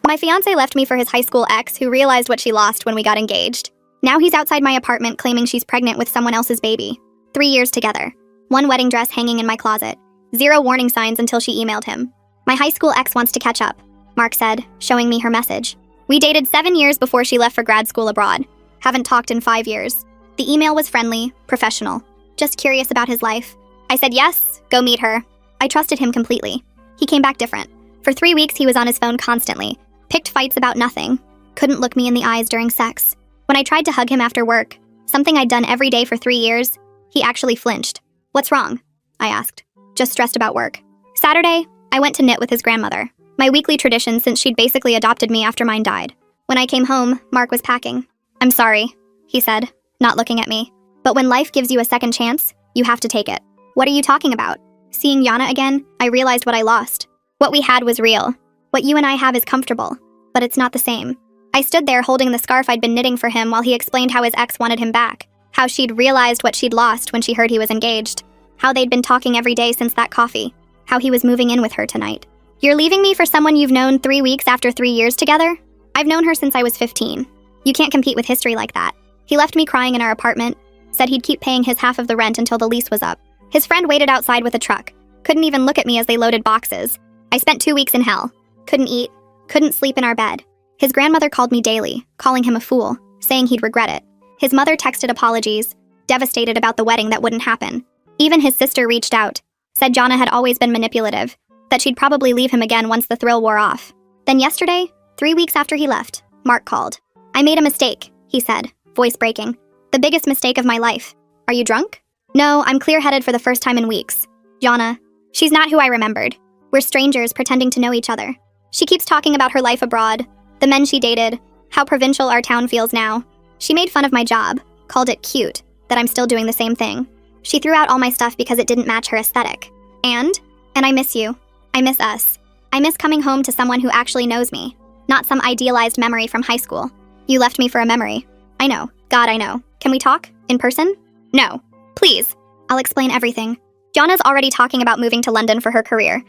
My fiancé left me for his high school ex who realized what she lost when we got engaged. Now he's outside my apartment claiming she's pregnant with someone else's baby. 3 years together. 1 wedding dress hanging in my closet. 0 warning signs until she emailed him. My high school ex wants to catch up, Mark said, showing me her message. We dated 7 years before she left for grad school abroad. Haven't talked in 5 years. The email was friendly, professional. Just curious about his life. I said yes, go meet her. I trusted him completely. He came back different. For 3 weeks he was on his phone constantly. Picked fights about nothing. Couldn't look me in the eyes during sex. When I tried to hug him after work, something I'd done every day for 3 years, he actually flinched. What's wrong? I asked. Just stressed about work. Saturday, I went to knit with his grandmother. My weekly tradition since she'd basically adopted me after mine died. When I came home, Mark was packing. I'm sorry, he said, not looking at me. But when life gives you a second chance, you have to take it. What are you talking about? Seeing Yana again, I realized what I lost. What we had was real. What you and I have is comfortable, but it's not the same. I stood there holding the scarf I'd been knitting for him while he explained how his ex wanted him back, how she'd realized what she'd lost when she heard he was engaged, how they'd been talking every day since that coffee, how he was moving in with her tonight. You're leaving me for someone you've known 3 weeks after 3 years together? I've known her since I was 15. You can't compete with history like that. He left me crying in our apartment, said he'd keep paying his half of the rent until the lease was up. His friend waited outside with a truck, couldn't even look at me as they loaded boxes. I spent 2 weeks in hell. Couldn't eat, couldn't sleep in our bed. His grandmother called me daily, calling him a fool, saying he'd regret it. His mother texted apologies, devastated about the wedding that wouldn't happen. Even his sister reached out, said Jana had always been manipulative, that she'd probably leave him again once the thrill wore off. Then yesterday, 3 weeks after he left, Mark called. I made a mistake, he said, voice breaking. The biggest mistake of my life. Are you drunk? No, I'm clear-headed for the first time in weeks. Jana, she's not who I remembered. We're strangers pretending to know each other. She keeps talking about her life abroad, the men she dated, how provincial our town feels now. She made fun of my job, called it cute, that I'm still doing the same thing. She threw out all my stuff because it didn't match her aesthetic. And I miss you. I miss us. I miss coming home to someone who actually knows me, not some idealized memory from high school. You left me for a memory. I know. God, I know. Can we talk? In person? No. Please. I'll explain everything. Jana's already talking about moving to London for her career.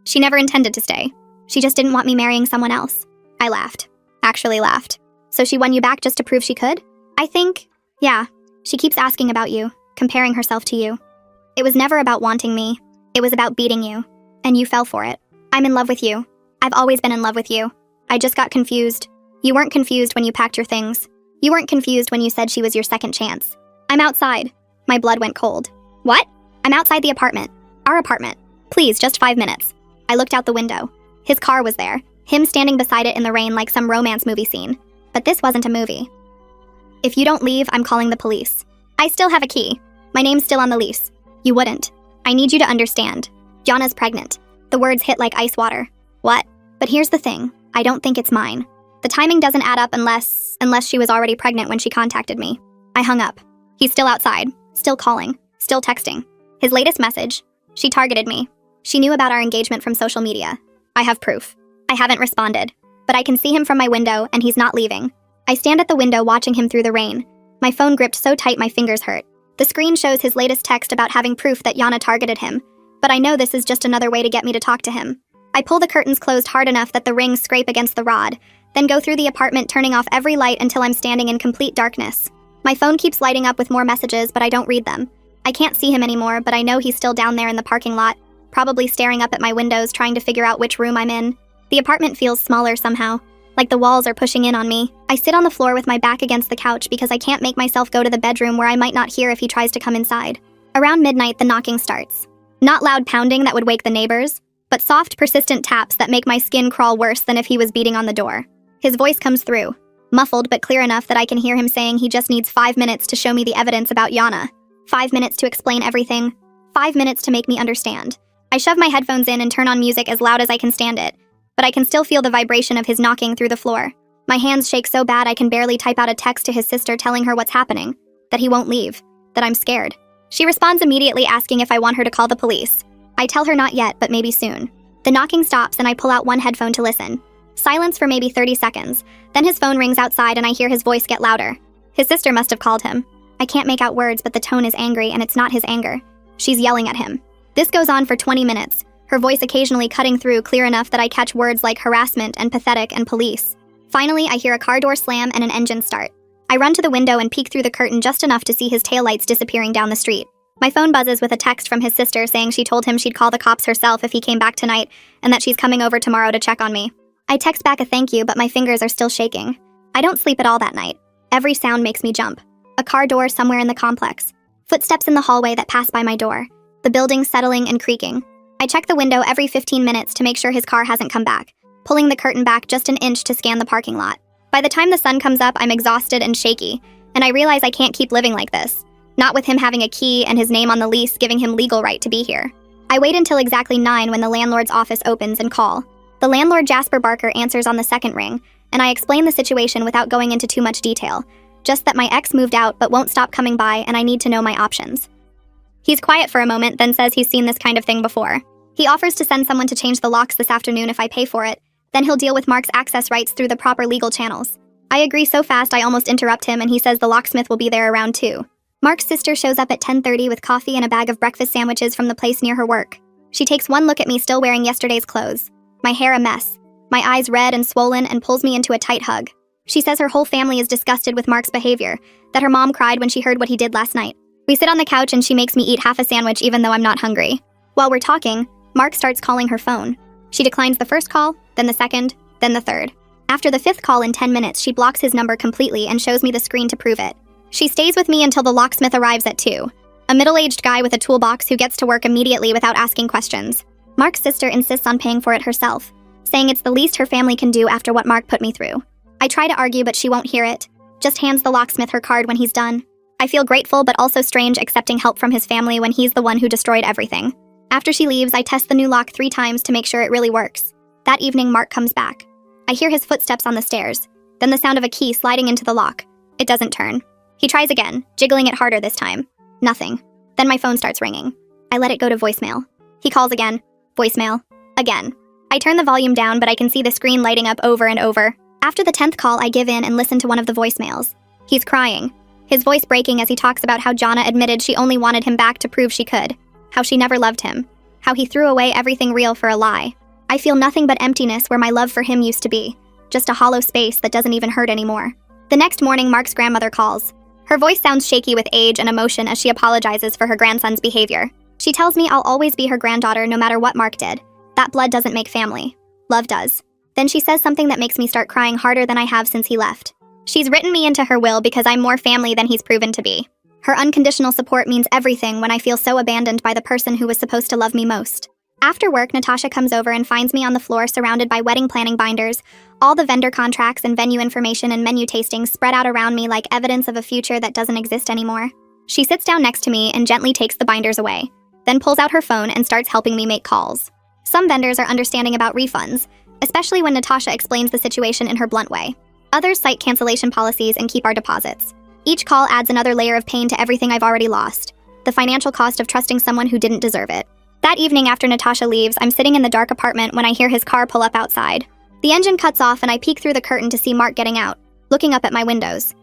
She never intended to stay. She just didn't want me marrying someone else. I laughed. Actually laughed. So she won you back just to prove she could? I think, yeah. She keeps asking about you, comparing herself to you. It was never about wanting me. It was about beating you. And you fell for it. I'm in love with you. I've always been in love with you. I just got confused. You weren't confused when you packed your things. You weren't confused when you said she was your second chance. I'm outside. My blood went cold. What? I'm outside the apartment. Our apartment. Please, just 5 minutes. I looked out the window. His car was there, him standing beside it in the rain like some romance movie scene. But this wasn't a movie. If you don't leave, I'm calling the police. I still have a key. My name's still on the lease. You wouldn't. I need you to understand. Jana's pregnant. The words hit like ice water. What? But here's the thing. I don't think it's mine. The timing doesn't add up unless she was already pregnant when she contacted me. I hung up. He's still outside, still calling, still texting. His latest message. She targeted me. She knew about our engagement from social media. I have proof. I haven't responded, but I can see him from my window and he's not leaving. I stand at the window watching him through the rain. My phone gripped so tight my fingers hurt. The screen shows his latest text about having proof that Jana targeted him, but I know this is just another way to get me to talk to him. I pull the curtains closed hard enough that the rings scrape against the rod, then go through the apartment turning off every light until I'm standing in complete darkness. My phone keeps lighting up with more messages, but I don't read them. I can't see him anymore, but I know he's still down there in the parking lot, probably staring up at my windows trying to figure out which room I'm in. The apartment feels smaller somehow, like the walls are pushing in on me. I sit on the floor with my back against the couch because I can't make myself go to the bedroom where I might not hear if he tries to come inside. Around midnight, the knocking starts. Not loud pounding that would wake the neighbors, but soft, persistent taps that make my skin crawl worse than if he was beating on the door. His voice comes through, muffled but clear enough that I can hear him saying he just needs 5 minutes to show me the evidence about Jana. 5 minutes to explain everything. 5 minutes to make me understand. I shove my headphones in and turn on music as loud as I can stand it, but I can still feel the vibration of his knocking through the floor. My hands shake so bad I can barely type out a text to his sister telling her what's happening, that he won't leave, that I'm scared. She responds immediately asking if I want her to call the police. I tell her not yet, but maybe soon. The knocking stops and I pull out one headphone to listen. Silence for maybe 30 seconds. Then his phone rings outside and I hear his voice get louder. His sister must have called him. I can't make out words, but the tone is angry and it's not his anger. She's yelling at him. This goes on for 20 minutes. her voice occasionally cutting through clear enough that I catch words like harassment and pathetic and police. Finally, I hear a car door slam and an engine start. I run to the window and peek through the curtain just enough to see his taillights disappearing down the street. My phone buzzes with a text from his sister saying she told him she'd call the cops herself if he came back tonight and that she's coming over tomorrow to check on me. I text back a thank you, but my fingers are still shaking. I don't sleep at all that night. Every sound makes me jump. A car door somewhere in the complex. Footsteps in the hallway that pass by my door. The building settling and creaking. I check the window every 15 minutes to make sure his car hasn't come back, pulling the curtain back just an inch to scan the parking lot. By the time the sun comes up, I'm exhausted and shaky, and I realize I can't keep living like this. Not with him having a key and his name on the lease giving him legal right to be here. I wait until exactly 9 when the landlord's office opens and call. The landlord Jasper Barker answers on the second ring, and I explain the situation without going into too much detail. Just that my ex moved out but won't stop coming by and I need to know my options. He's quiet for a moment, then says he's seen this kind of thing before. He offers to send someone to change the locks this afternoon if I pay for it. Then he'll deal with Mark's access rights through the proper legal channels. I agree so fast I almost interrupt him and he says the locksmith will be there around 2. Mark's sister shows up at 10:30 with coffee and a bag of breakfast sandwiches from the place near her work. She takes one look at me still wearing yesterday's clothes. My hair a mess. My eyes red and swollen and pulls me into a tight hug. She says her whole family is disgusted with Mark's behavior, that her mom cried when she heard what he did last night. We sit on the couch and she makes me eat half a sandwich even though I'm not hungry. While we're talking, Mark starts calling her phone. She declines the first call, then the second, then the third. After the 5th call in 10 minutes, she blocks his number completely and shows me the screen to prove it. She stays with me until the locksmith arrives at 2. A middle-aged guy with a toolbox who gets to work immediately without asking questions. Mark's sister insists on paying for it herself, saying it's the least her family can do after what Mark put me through. I try to argue, but she won't hear it. Just hands the locksmith her card when he's done. I feel grateful but also strange accepting help from his family when he's the one who destroyed everything. After she leaves, I test the new lock 3 times to make sure it really works. That evening, Mark comes back. I hear his footsteps on the stairs, then the sound of a key sliding into the lock. It doesn't turn. He tries again, jiggling it harder this time. Nothing. Then my phone starts ringing. I let it go to voicemail. He calls again. Voicemail. Again. I turn the volume down, but I can see the screen lighting up over and over. After the 10th call, I give in and listen to one of the voicemails. He's crying, his voice breaking as he talks about how Jonna admitted she only wanted him back to prove she could, how she never loved him, how he threw away everything real for a lie. I feel nothing but emptiness where my love for him used to be, just a hollow space that doesn't even hurt anymore. The next morning, Mark's grandmother calls. Her voice sounds shaky with age and emotion as she apologizes for her grandson's behavior. She tells me I'll always be her granddaughter no matter what Mark did. That blood doesn't make family. Love does. Then she says something that makes me start crying harder than I have since he left. She's written me into her will because I'm more family than he's proven to be. Her unconditional support means everything when I feel so abandoned by the person who was supposed to love me most. After work, Natasha comes over and finds me on the floor surrounded by wedding planning binders, all the vendor contracts and venue information and menu tastings spread out around me like evidence of a future that doesn't exist anymore. She sits down next to me and gently takes the binders away, then pulls out her phone and starts helping me make calls. Some vendors are understanding about refunds, especially when Natasha explains the situation in her blunt way. Others cite cancellation policies and keep our deposits. Each call adds another layer of pain to everything I've already lost, the financial cost of trusting someone who didn't deserve it. That evening after Natasha leaves, I'm sitting in the dark apartment when I hear his car pull up outside. The engine cuts off and I peek through the curtain to see Mark getting out, looking up at my windows.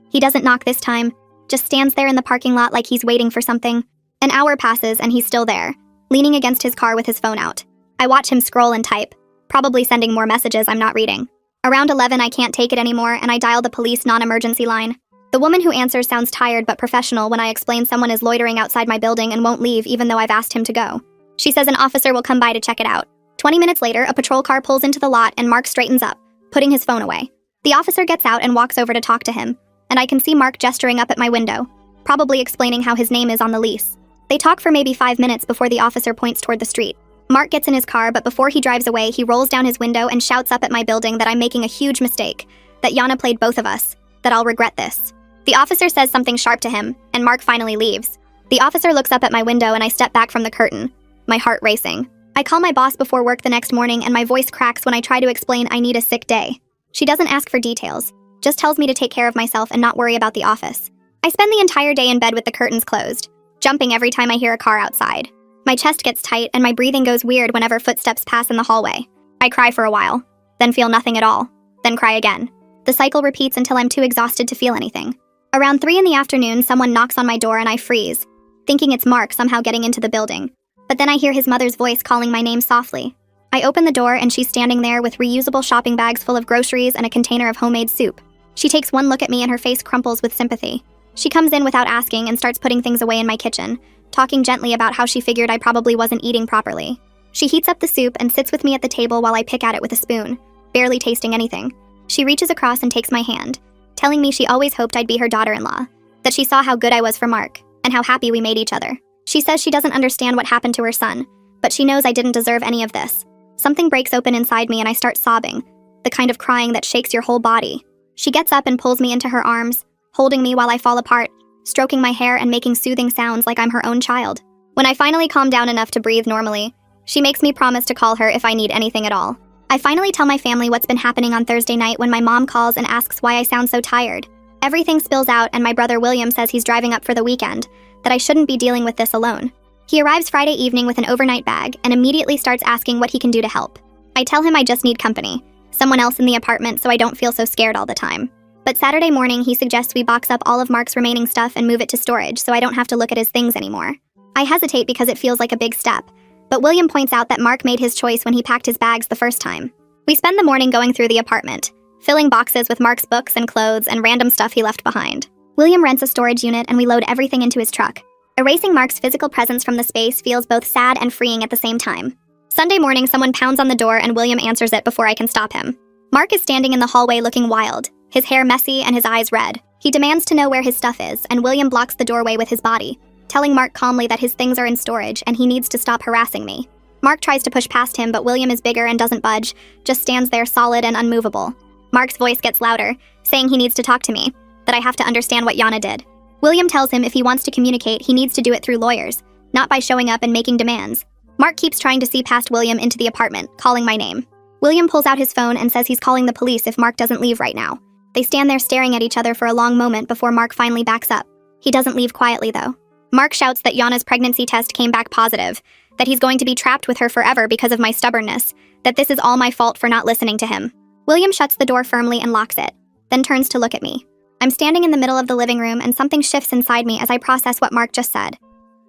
He doesn't knock this time, just stands there in the parking lot like he's waiting for something. An hour passes and he's still there, leaning against his car with his phone out. I watch him scroll and type, probably sending more messages I'm not reading. Around 11, I can't take it anymore and I dial the police non-emergency line. The woman who answers sounds tired but professional when I explain someone is loitering outside my building and won't leave even though I've asked him to go. She says an officer will come by to check it out. 20 minutes later, a patrol car pulls into the lot and Mark straightens up, putting his phone away. The officer gets out and walks over to talk to him, and I can see Mark gesturing up at my window, probably explaining how his name is on the lease. They talk for maybe 5 minutes before the officer points toward the street. Mark gets in his car, but before he drives away, he rolls down his window and shouts up at my building that I'm making a huge mistake, that Yana played both of us, that I'll regret this. The officer says something sharp to him, and Mark finally leaves. The officer looks up at my window and I step back from the curtain, my heart racing. I call my boss before work the next morning and my voice cracks when I try to explain I need a sick day. She doesn't ask for details, just tells me to take care of myself and not worry about the office. I spend the entire day in bed with the curtains closed, jumping every time I hear a car outside. My chest gets tight and my breathing goes weird whenever footsteps pass in the hallway. I cry for a while, then feel nothing at all, then cry again. The cycle repeats until I'm too exhausted to feel anything. Around 3 in the afternoon, someone knocks on my door and I freeze, thinking it's Mark somehow getting into the building. But then I hear his mother's voice calling my name softly. I open the door and she's standing there with reusable shopping bags full of groceries and a container of homemade soup. She takes one look at me and her face crumples with sympathy. She comes in without asking and starts putting things away in my kitchen, talking gently about how she figured I probably wasn't eating properly. She heats up the soup and sits with me at the table while I pick at it with a spoon, barely tasting anything. She reaches across and takes my hand, telling me she always hoped I'd be her daughter-in-law, that she saw how good I was for Mark, and how happy we made each other. She says she doesn't understand what happened to her son, but she knows I didn't deserve any of this. Something breaks open inside me and I start sobbing, the kind of crying that shakes your whole body. She gets up and pulls me into her arms, holding me while I fall apart, stroking my hair and making soothing sounds like I'm her own child. When I finally calm down enough to breathe normally, she makes me promise to call her if I need anything at all. I finally tell my family what's been happening on Thursday night when my mom calls and asks why I sound so tired. Everything spills out and my brother William says he's driving up for the weekend, that I shouldn't be dealing with this alone. He arrives Friday evening with an overnight bag and immediately starts asking what he can do to help. I tell him I just need company, someone else in the apartment so I don't feel so scared all the time. But Saturday morning he suggests we box up all of Mark's remaining stuff and move it to storage so I don't have to look at his things anymore. I hesitate because it feels like a big step, but William points out that Mark made his choice when he packed his bags the first time. We spend the morning going through the apartment, filling boxes with Mark's books and clothes and random stuff he left behind. William rents a storage unit and we load everything into his truck. Erasing Mark's physical presence from the space feels both sad and freeing at the same time. Sunday morning, someone pounds on the door and William answers it before I can stop him. Mark is standing in the hallway looking wild, his hair messy and his eyes red. He demands to know where his stuff is, and William blocks the doorway with his body, telling Mark calmly that his things are in storage and he needs to stop harassing me. Mark tries to push past him, but William is bigger and doesn't budge, just stands there solid and unmovable. Mark's voice gets louder, saying he needs to talk to me, that I have to understand what Yana did. William tells him if he wants to communicate, he needs to do it through lawyers, not by showing up and making demands. Mark keeps trying to see past William into the apartment, calling my name. William pulls out his phone and says he's calling the police if Mark doesn't leave right now. They stand there staring at each other for a long moment before Mark finally backs up. He doesn't leave quietly, though. Mark shouts that Yana's pregnancy test came back positive, that he's going to be trapped with her forever because of my stubbornness, that this is all my fault for not listening to him. William shuts the door firmly and locks it, then turns to look at me. I'm standing in the middle of the living room and something shifts inside me as I process what Mark just said.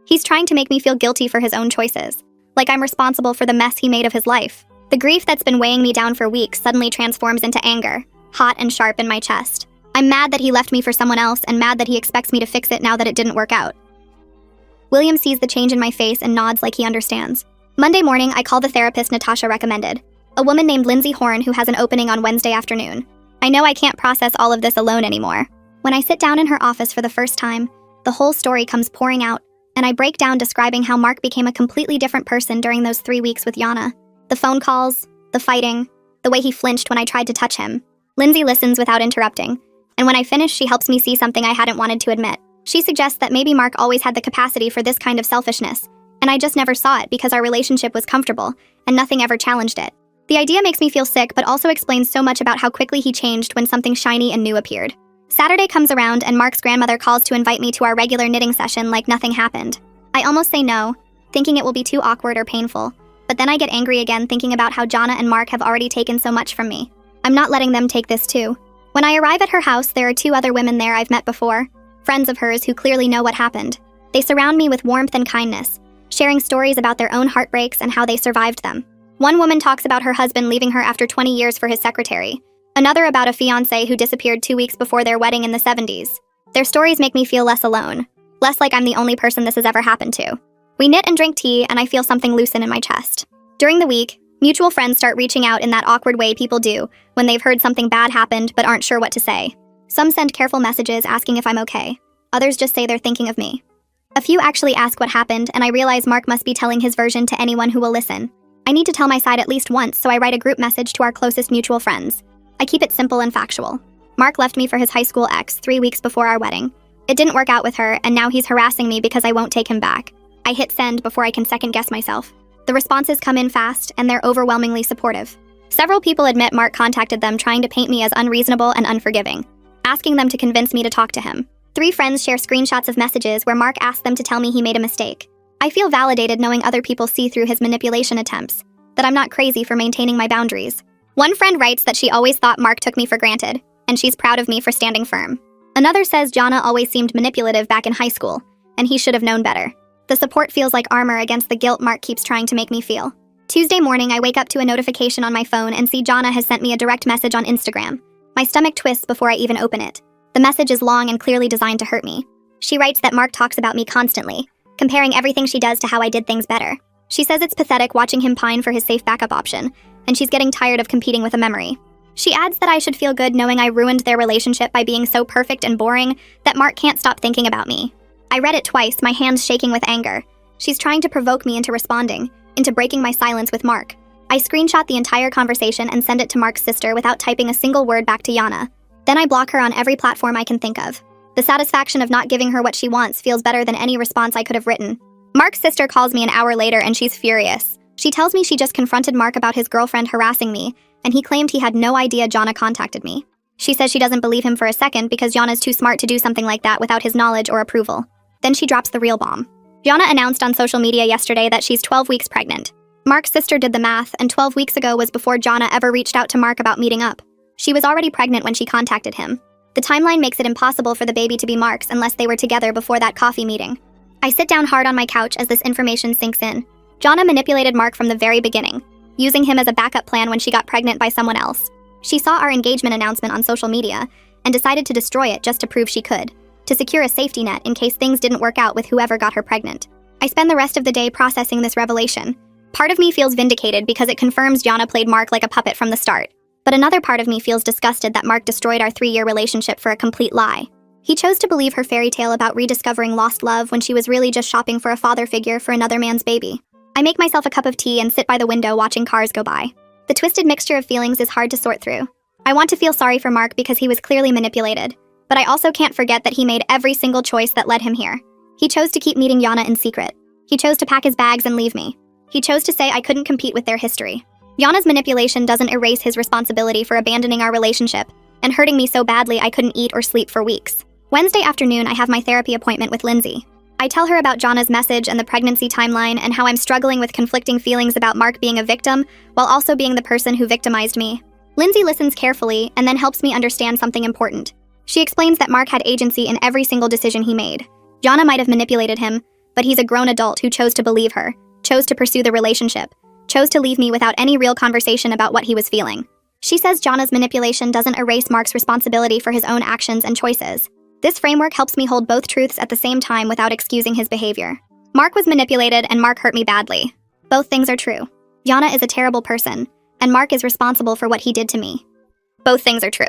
He's trying to make me feel guilty for his own choices, like I'm responsible for the mess he made of his life. The grief that's been weighing me down for weeks suddenly transforms into anger, hot and sharp in my chest. I'm mad that he left me for someone else and mad that he expects me to fix it now that it didn't work out. William sees the change in my face and nods like he understands. Monday morning, I call the therapist Natasha recommended, a woman named Lindsay Horn who has an opening on Wednesday afternoon. I know I can't process all of this alone anymore. When I sit down in her office for the first time, the whole story comes pouring out, and I break down describing how Mark became a completely different person during those 3 weeks with Yana. The phone calls, the fighting, the way he flinched when I tried to touch him. Lindsay listens without interrupting, and when I finish, she helps me see something I hadn't wanted to admit. She suggests that maybe Mark always had the capacity for this kind of selfishness, and I just never saw it because our relationship was comfortable, and nothing ever challenged it. The idea makes me feel sick, but also explains so much about how quickly he changed when something shiny and new appeared. Saturday comes around and Mark's grandmother calls to invite me to our regular knitting session like nothing happened. I almost say no, thinking it will be too awkward or painful, but then I get angry again thinking about how Jana and Mark have already taken so much from me. I'm not letting them take this too. When I arrive at her house, there are 2 other women there I've met before, friends of hers who clearly know what happened. They surround me with warmth and kindness, sharing stories about their own heartbreaks and how they survived them. One woman talks about her husband leaving her after 20 years for his secretary. Another about a fiancé who disappeared 2 weeks before their wedding in the 70s. Their stories make me feel less alone, less like I'm the only person this has ever happened to. We knit and drink tea, and I feel something loosen in my chest. During the week, mutual friends start reaching out in that awkward way people do when they've heard something bad happened but aren't sure what to say. Some send careful messages asking if I'm okay. Others just say they're thinking of me. A few actually ask what happened, and I realize Mark must be telling his version to anyone who will listen. I need to tell my side at least once, so I write a group message to our closest mutual friends. I keep it simple and factual. Mark left me for his high school ex 3 weeks before our wedding. It didn't work out with her, and now he's harassing me because I won't take him back. I hit send before I can second-guess myself. The responses come in fast, and they're overwhelmingly supportive. Several people admit Mark contacted them trying to paint me as unreasonable and unforgiving, asking them to convince me to talk to him. 3 friends share screenshots of messages where Mark asked them to tell me he made a mistake. I feel validated knowing other people see through his manipulation attempts, that I'm not crazy for maintaining my boundaries. One friend writes that she always thought Mark took me for granted, and she's proud of me for standing firm. Another says Jana always seemed manipulative back in high school, and he should have known better. The support feels like armor against the guilt Mark keeps trying to make me feel. Tuesday morning, I wake up to a notification on my phone and see Jonna has sent me a direct message on Instagram. My stomach twists before I even open it. The message is long and clearly designed to hurt me. She writes that Mark talks about me constantly, comparing everything she does to how I did things better. She says it's pathetic watching him pine for his safe backup option, and she's getting tired of competing with a memory. She adds that I should feel good knowing I ruined their relationship by being so perfect and boring that Mark can't stop thinking about me. I read it twice, my hands shaking with anger. She's trying to provoke me into responding, into breaking my silence with Mark. I screenshot the entire conversation and send it to Mark's sister without typing a single word back to Yana. Then I block her on every platform I can think of. The satisfaction of not giving her what she wants feels better than any response I could have written. Mark's sister calls me an hour later and she's furious. She tells me she just confronted Mark about his girlfriend harassing me, and he claimed he had no idea Jonna contacted me. She says she doesn't believe him for a second because Jonna's too smart to do something like that without his knowledge or approval. Then she drops the real bomb. Jonna announced on social media yesterday that she's 12 weeks pregnant. Mark's sister did the math, and 12 weeks ago was before Jonna ever reached out to Mark about meeting up. She was already pregnant when she contacted him. The timeline makes it impossible for the baby to be Mark's unless they were together before that coffee meeting. I sit down hard on my couch as this information sinks in. Jonna manipulated Mark from the very beginning, using him as a backup plan when she got pregnant by someone else. She saw our engagement announcement on social media and decided to destroy it just to prove she could, to secure a safety net in case things didn't work out with whoever got her pregnant. I spend the rest of the day processing this revelation. Part of me feels vindicated because it confirms Jonna played Mark like a puppet from the start. But another part of me feels disgusted that Mark destroyed our 3-year relationship for a complete lie. He chose to believe her fairy tale about rediscovering lost love when she was really just shopping for a father figure for another man's baby. I make myself a cup of tea and sit by the window watching cars go by. The twisted mixture of feelings is hard to sort through. I want to feel sorry for Mark because he was clearly manipulated, but I also can't forget that he made every single choice that led him here. He chose to keep meeting Jonna in secret. He chose to pack his bags and leave me. He chose to say I couldn't compete with their history. Jonna's manipulation doesn't erase his responsibility for abandoning our relationship and hurting me so badly I couldn't eat or sleep for weeks. Wednesday afternoon, I have my therapy appointment with Lindsay. I tell her about Jonna's message and the pregnancy timeline and how I'm struggling with conflicting feelings about Mark being a victim while also being the person who victimized me. Lindsay listens carefully and then helps me understand something important. She explains that Mark had agency in every single decision he made. Jonna might have manipulated him, but he's a grown adult who chose to believe her, chose to pursue the relationship, chose to leave me without any real conversation about what he was feeling. She says Jonna's manipulation doesn't erase Mark's responsibility for his own actions and choices. This framework helps me hold both truths at the same time without excusing his behavior. Mark was manipulated and Mark hurt me badly. Both things are true. Jonna is a terrible person, and Mark is responsible for what he did to me. Both things are true.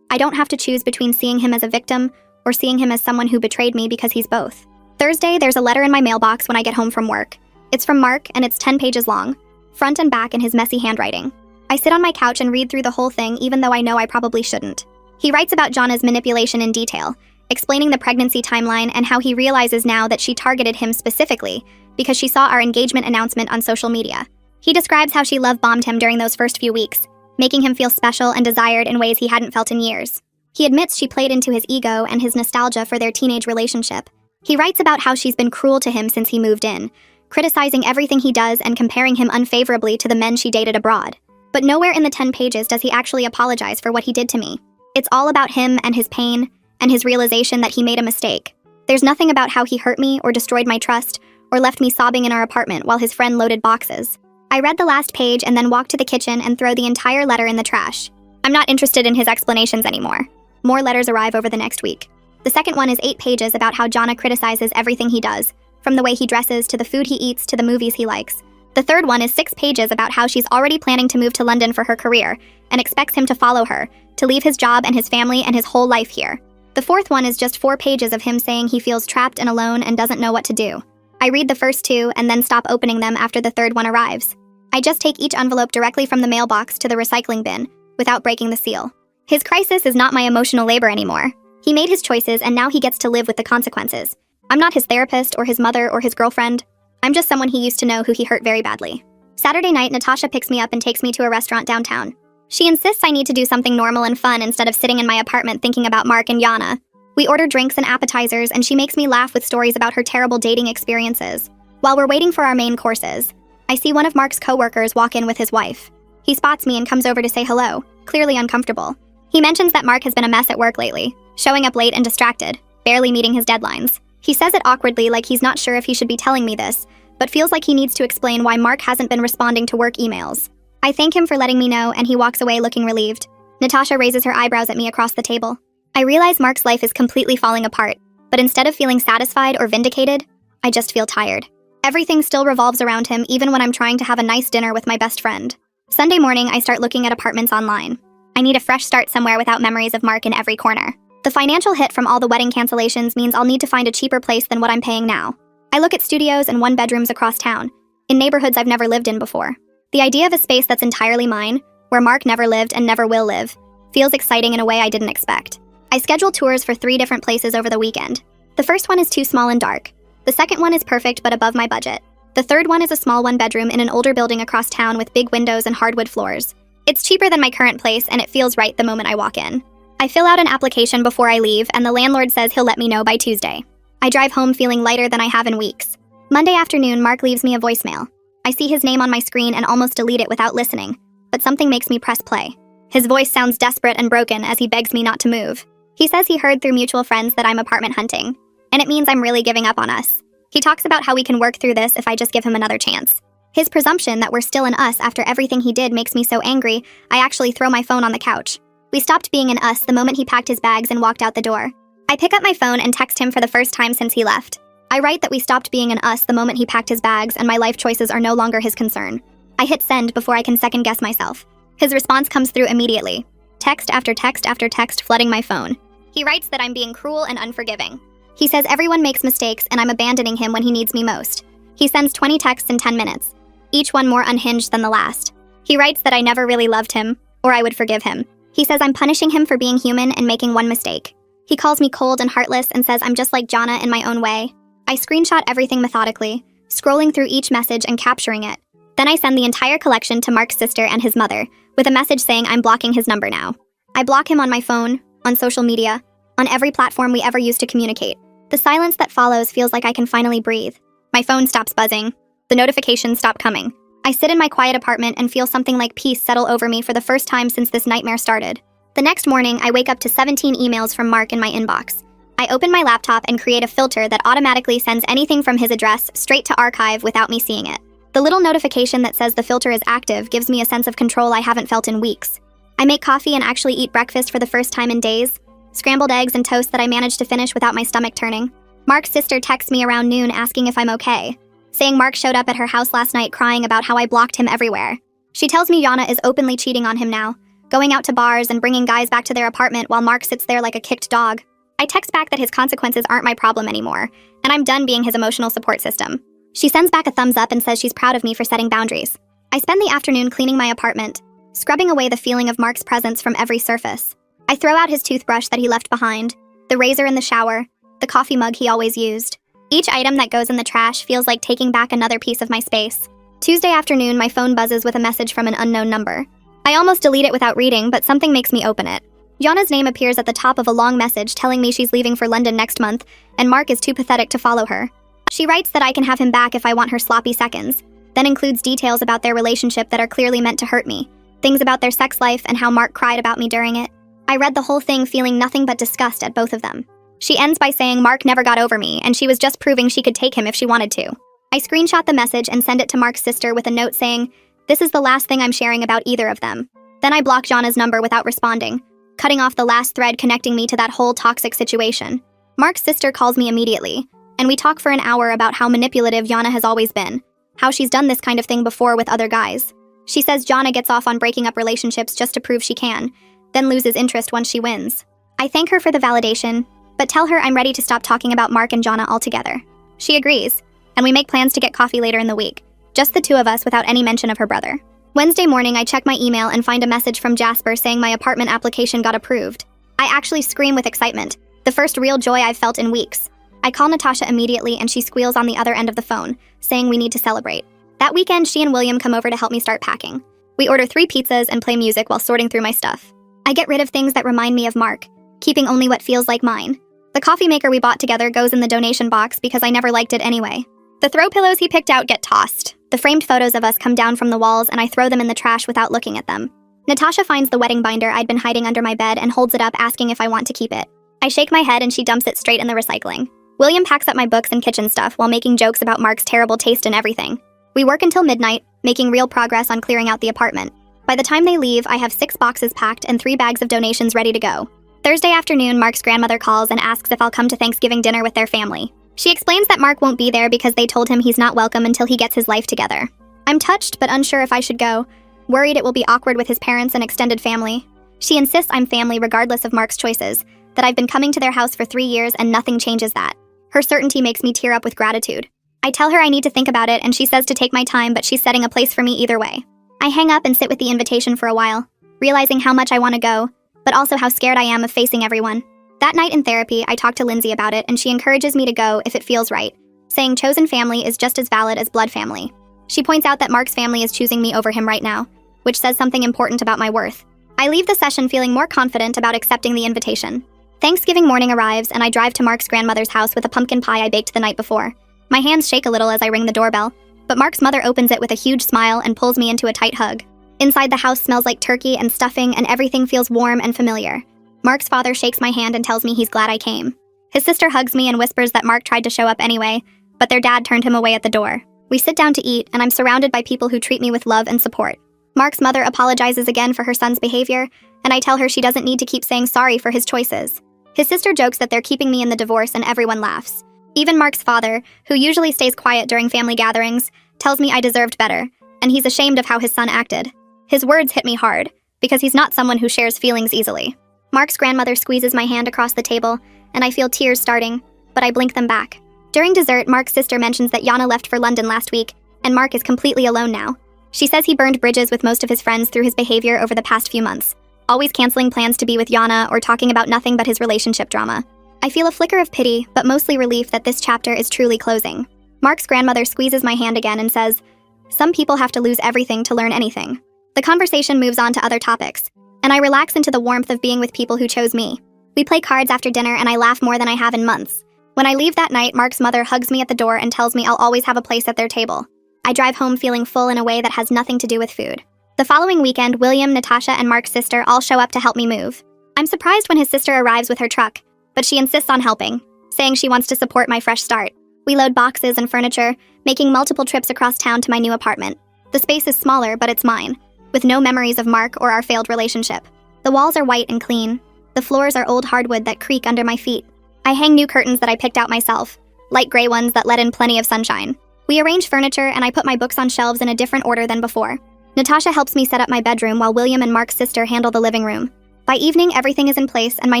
I don't have to choose between seeing him as a victim or seeing him as someone who betrayed me because he's both. Thursday, there's a letter in my mailbox when I get home from work. It's from Mark, and it's 10 pages long, front and back in his messy handwriting. I sit on my couch and read through the whole thing even though I know I probably shouldn't. He writes about Jonna's manipulation in detail, explaining the pregnancy timeline and how he realizes now that she targeted him specifically because she saw our engagement announcement on social media. He describes how she love-bombed him during those first few weeks, making him feel special and desired in ways he hadn't felt in years. He admits she played into his ego and his nostalgia for their teenage relationship. He writes about how she's been cruel to him since he moved in, criticizing everything he does and comparing him unfavorably to the men she dated abroad. But nowhere in the 10 pages does he actually apologize for what he did to me. It's all about him and his pain, and his realization that he made a mistake. There's nothing about how he hurt me or destroyed my trust or left me sobbing in our apartment while his friend loaded boxes. I read the last page and then walk to the kitchen and throw the entire letter in the trash. I'm not interested in his explanations anymore. More letters arrive over the next week. The second one is 8 pages about how Jonna criticizes everything he does, from the way he dresses to the food he eats to the movies he likes. The third one is 6 pages about how she's already planning to move to London for her career and expects him to follow her, to leave his job and his family and his whole life here. The fourth one is just 4 pages of him saying he feels trapped and alone and doesn't know what to do. I read the first 2 and then stop opening them after the third one arrives. I just take each envelope directly from the mailbox to the recycling bin, without breaking the seal. His crisis is not my emotional labor anymore. He made his choices and now he gets to live with the consequences. I'm not his therapist or his mother or his girlfriend. I'm just someone he used to know who he hurt very badly. Saturday night, Natasha picks me up and takes me to a restaurant downtown. She insists I need to do something normal and fun instead of sitting in my apartment thinking about Mark and Jonna. We order drinks and appetizers, and she makes me laugh with stories about her terrible dating experiences. While we're waiting for our main courses, I see one of Mark's coworkers walk in with his wife. He spots me and comes over to say hello, clearly uncomfortable. He mentions that Mark has been a mess at work lately, showing up late and distracted, barely meeting his deadlines. He says it awkwardly, like he's not sure if he should be telling me this, but feels like he needs to explain why Mark hasn't been responding to work emails. I thank him for letting me know, and he walks away looking relieved. Natasha raises her eyebrows at me across the table. I realize Mark's life is completely falling apart, but instead of feeling satisfied or vindicated, I just feel tired. Everything still revolves around him, even when I'm trying to have a nice dinner with my best friend. Sunday morning, I start looking at apartments online. I need a fresh start somewhere without memories of Mark in every corner. The financial hit from all the wedding cancellations means I'll need to find a cheaper place than what I'm paying now. I look at studios and one-bedrooms across town, in neighborhoods I've never lived in before. The idea of a space that's entirely mine, where Mark never lived and never will live, feels exciting in a way I didn't expect. I schedule tours for 3 different places over the weekend. The first one is too small and dark. The second one is perfect but above my budget. The third one is a small one-bedroom in an older building across town with big windows and hardwood floors. It's cheaper than my current place, and it feels right the moment I walk in. I fill out an application before I leave, and the landlord says he'll let me know by Tuesday. I drive home feeling lighter than I have in weeks. Monday afternoon, Mark leaves me a voicemail. I see his name on my screen and almost delete it without listening, but something makes me press play. His voice sounds desperate and broken as he begs me not to move. He says he heard through mutual friends that I'm apartment hunting, and it means I'm really giving up on us. He talks about how we can work through this if I just give him another chance. His presumption that we're still an us after everything he did makes me so angry, I actually throw my phone on the couch. We stopped being an us the moment he packed his bags and walked out the door. I pick up my phone and text him for the first time since he left. I write that we stopped being an us the moment he packed his bags and my life choices are no longer his concern. I hit send before I can second guess myself. His response comes through immediately. Text after text after text flooding my phone. He writes that I'm being cruel and unforgiving. He says everyone makes mistakes and I'm abandoning him when he needs me most. He sends 20 texts in 10 minutes, each one more unhinged than the last. He writes that I never really loved him, or I would forgive him. He says I'm punishing him for being human and making one mistake. He calls me cold and heartless and says I'm just like Jana in my own way. I screenshot everything methodically, scrolling through each message and capturing it. Then I send the entire collection to Mark's sister and his mother, with a message saying I'm blocking his number now. I block him on my phone, on social media, on every platform we ever use to communicate. The silence that follows feels like I can finally breathe. My phone stops buzzing. The notifications stop coming. I sit in my quiet apartment and feel something like peace settle over me for the first time since this nightmare started. The next morning, I wake up to 17 emails from Mark in my inbox. I open my laptop and create a filter that automatically sends anything from his address straight to archive without me seeing it. The little notification that says the filter is active gives me a sense of control I haven't felt in weeks. I make coffee and actually eat breakfast for the first time in days. Scrambled eggs and toast that I managed to finish without my stomach turning. Mark's sister texts me around noon asking if I'm okay, saying Mark showed up at her house last night crying about how I blocked him everywhere. She tells me Jana is openly cheating on him now, going out to bars and bringing guys back to their apartment while Mark sits there like a kicked dog. I text back that his consequences aren't my problem anymore, and I'm done being his emotional support system. She sends back a thumbs up and says she's proud of me for setting boundaries. I spend the afternoon cleaning my apartment, scrubbing away the feeling of Mark's presence from every surface. I throw out his toothbrush that he left behind, the razor in the shower, the coffee mug he always used. Each item that goes in the trash feels like taking back another piece of my space. Tuesday afternoon, my phone buzzes with a message from an unknown number. I almost delete it without reading, but something makes me open it. Jana's name appears at the top of a long message telling me she's leaving for London next month, and Mark is too pathetic to follow her. She writes that I can have him back if I want her sloppy seconds, then includes details about their relationship that are clearly meant to hurt me, things about their sex life and how Mark cried about me during it. I read the whole thing feeling nothing but disgust at both of them. She ends by saying Mark never got over me, and she was just proving she could take him if she wanted to. I screenshot the message and send it to Mark's sister with a note saying, "This is the last thing I'm sharing about either of them." Then I block Jana's number without responding, cutting off the last thread connecting me to that whole toxic situation. Mark's sister calls me immediately, and we talk for an hour about how manipulative Jana has always been, how she's done this kind of thing before with other guys. She says Jana gets off on breaking up relationships just to prove she can, then loses interest once she wins. I thank her for the validation, but tell her I'm ready to stop talking about Mark and Jana altogether. She agrees, and we make plans to get coffee later in the week, just the two of us without any mention of her brother. Wednesday morning, I check my email and find a message from Jasper saying my apartment application got approved. I actually scream with excitement, the first real joy I've felt in weeks. I call Natasha immediately and she squeals on the other end of the phone, saying we need to celebrate. That weekend, she and William come over to help me start packing. We order 3 pizzas and play music while sorting through my stuff. I get rid of things that remind me of Mark, keeping only what feels like mine. The coffee maker we bought together goes in the donation box because I never liked it anyway. The throw pillows he picked out get tossed. The framed photos of us come down from the walls and I throw them in the trash without looking at them. Natasha finds the wedding binder I'd been hiding under my bed and holds it up asking if I want to keep it. I shake my head and she dumps it straight in the recycling. William packs up my books and kitchen stuff while making jokes about Mark's terrible taste in everything. We work until midnight, making real progress on clearing out the apartment. By the time they leave, I have 6 boxes packed and 3 bags of donations ready to go. Thursday afternoon, Mark's grandmother calls and asks if I'll come to Thanksgiving dinner with their family. She explains that Mark won't be there because they told him he's not welcome until he gets his life together. I'm touched but unsure if I should go, worried it will be awkward with his parents and extended family. She insists I'm family regardless of Mark's choices, that I've been coming to their house for 3 years and nothing changes that. Her certainty makes me tear up with gratitude. I tell her I need to think about it and she says to take my time, but she's setting a place for me either way. I hang up and sit with the invitation for a while, realizing how much I want to go, but also how scared I am of facing everyone. That night in therapy, I talk to Lindsay about it and she encourages me to go if it feels right, saying chosen family is just as valid as blood family. She points out that Mark's family is choosing me over him right now, which says something important about my worth. I leave the session feeling more confident about accepting the invitation. Thanksgiving morning arrives and I drive to Mark's grandmother's house with a pumpkin pie I baked the night before. My hands shake a little as I ring the doorbell, but Mark's mother opens it with a huge smile and pulls me into a tight hug. Inside, the house smells like turkey and stuffing and everything feels warm and familiar. Mark's father shakes my hand and tells me he's glad I came. His sister hugs me and whispers that Mark tried to show up anyway, but their dad turned him away at the door. We sit down to eat and I'm surrounded by people who treat me with love and support. Mark's mother apologizes again for her son's behavior, and I tell her she doesn't need to keep saying sorry for his choices. His sister jokes that they're keeping me in the divorce and everyone laughs. Even Mark's father, who usually stays quiet during family gatherings, tells me I deserved better, and he's ashamed of how his son acted. His words hit me hard, because he's not someone who shares feelings easily. Mark's grandmother squeezes my hand across the table, and I feel tears starting, but I blink them back. During dessert, Mark's sister mentions that Yana left for London last week, and Mark is completely alone now. She says he burned bridges with most of his friends through his behavior over the past few months, always canceling plans to be with Yana or talking about nothing but his relationship drama. I feel a flicker of pity, but mostly relief that this chapter is truly closing. Mark's grandmother squeezes my hand again and says, "Some people have to lose everything to learn anything." The conversation moves on to other topics, and I relax into the warmth of being with people who chose me. We play cards after dinner and I laugh more than I have in months. When I leave that night, Mark's mother hugs me at the door and tells me I'll always have a place at their table. I drive home feeling full in a way that has nothing to do with food. The following weekend, William, Natasha, and Mark's sister all show up to help me move. I'm surprised when his sister arrives with her truck, but she insists on helping, saying she wants to support my fresh start. We load boxes and furniture, making multiple trips across town to my new apartment. The space is smaller, but it's mine, with no memories of Mark or our failed relationship. The walls are white and clean. The floors are old hardwood that creak under my feet. I hang new curtains that I picked out myself, light gray ones that let in plenty of sunshine. We arrange furniture and I put my books on shelves in a different order than before. Natasha helps me set up my bedroom while William and Mark's sister handle the living room. By evening, everything is in place and my